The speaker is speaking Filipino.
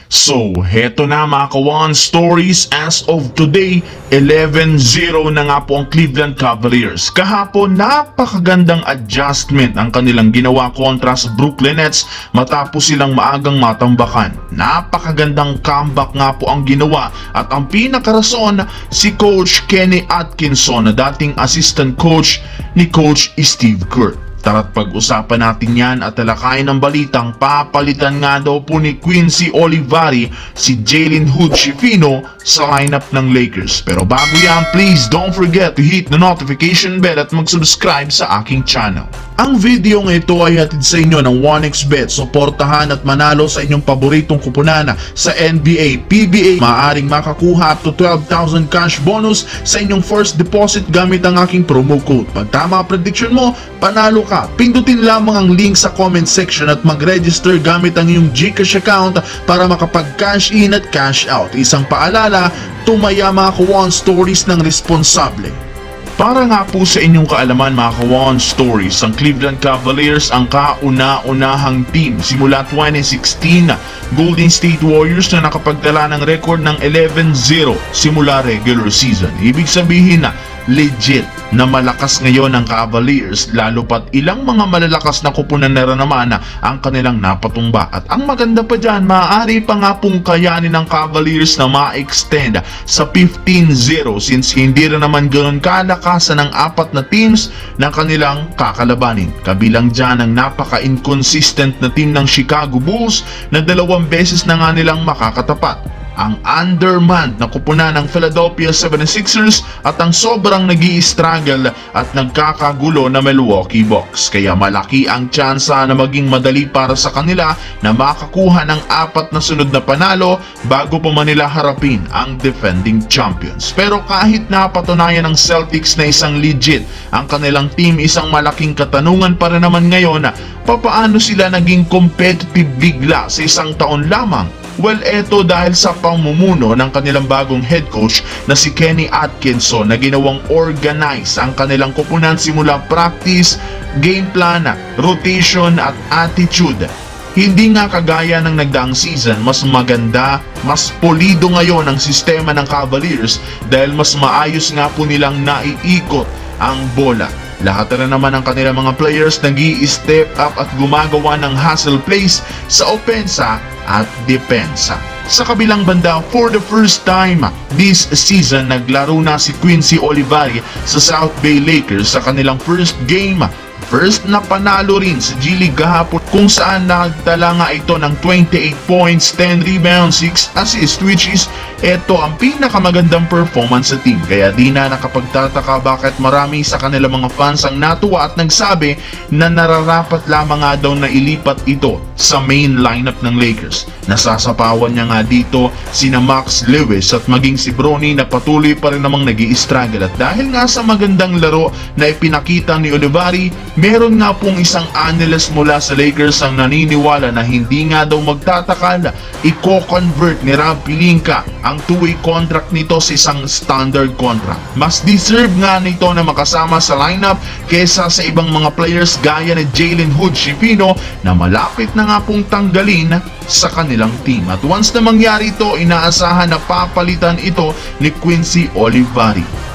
So, heto na mga kawan stories as of today, 11-0 na nga po ang Cleveland Cavaliers. Kahapon, napakagandang adjustment ang kanilang ginawa kontra sa Brooklyn Nets matapos silang maagang matambakan. Napakagandang comeback nga po ang ginawa at ang pinakarason si Coach Kenny Atkinson na dating assistant coach ni Coach Steve Kerr. Tara't pag-usapan natin yan at talakayin ng balitang papalitan nga daw po ni Quincy Olivari si Jalen Hood-Schifino sa lineup ng Lakers. Pero bago yan, please don't forget to hit the notification bell at mag-subscribe sa aking channel. Ang video ng ito ay hatid sa inyo ng 1xBet. Suportahan at manalo sa inyong paboritong kupunan sa NBA, PBA. Maaaring makakuha up to 12,000 cash bonus sa inyong first deposit gamit ang aking promo code. Pag tama ang prediction mo, panalo ka. Pindutin lamang ang link sa comment section at mag-register gamit ang iyong GCash account para makapag-cash in at cash out. Isang paalala, tumaya mga kawan stories ng responsable. Para nga po sa inyong kaalaman mga kawan stories, ang Cleveland Cavaliers ang kauna-unahang team simula 2016 Golden State Warriors na nakapagtala ng record ng 11-0 simula regular season. Ibig sabihin na legit na malakas ngayon ang Cavaliers, lalo pat ilang mga malalakas na kupunan na naman ang kanilang napatumba. At ang maganda pa dyan, maaari pa nga pong kayanin ng Cavaliers na ma-extend sa 15-0 since hindi rin naman ganoon kalakasan ng apat na teams na kanilang kakalabanin. Kabilang dyan ang napaka-inconsistent na team ng Chicago Bulls na 2 beses na nga nilang makakatapat, ang undermanned na kupunan ng Philadelphia 76ers at ang sobrang nag-i-struggle at nagkakagulo na Milwaukee Bucks. Kaya malaki ang tsansa na maging madali para sa kanila na makakuha ng 4 na sunod na panalo bago pa man nila harapin ang defending champions. Pero kahit napatunayan ng Celtics na isang legit ang kanilang team, isang malaking katanungan pa rin naman ngayon na papaano sila naging competitive bigla sa isang taon lamang. Well, eto dahil sa pamumuno ng kanilang bagong head coach na si Kenny Atkinson na ginawang organize ang kanilang kupunan simula practice, game plan, rotation at attitude. Hindi nga kagaya ng nagdaang season, mas maganda, mas polido ngayon ang sistema ng Cavaliers dahil mas maayos nga po nilang naiikot ang bola. Lahat na naman ng kanilang mga players nag-i-step up at gumagawa ng hustle plays sa opensa at depensa. Sa kabilang banda, for the first time this season, naglaro na si Quincy Olivari sa South Bay Lakers sa kanilang first game. First na panalo rin sa G-League kahapon kung saan nagtala nga ito ng 28 points, 10 rebounds, 6 assists, which is ito ang pinakamagandang performance sa team. Kaya di na nakapagtataka bakit marami sa kanilang mga fans ang natuwa at nagsabi na nararapat lamang nga daw na ilipat ito sa main lineup ng Lakers. Nasasapawan niya nga dito sina Max Lewis at maging si Bronny na patuloy pa rin namang nag-i-struggle. At dahil nga sa magandang laro na ipinakita ni Olivari, meron nga pong isang analyst mula sa Lakers ang naniniwala na hindi nga daw magtatakal i-convert ni Rob Pelinka ang 2-way contract nito sa isang standard contract. Mas deserve nga nito na makasama sa lineup kesa sa ibang mga players gaya ni Jalen Hood-Schifino na malapit na nga pong tanggalin sa kanilang team. At once na mangyari ito, inaasahan na papalitan ito ni Quincy Olivari.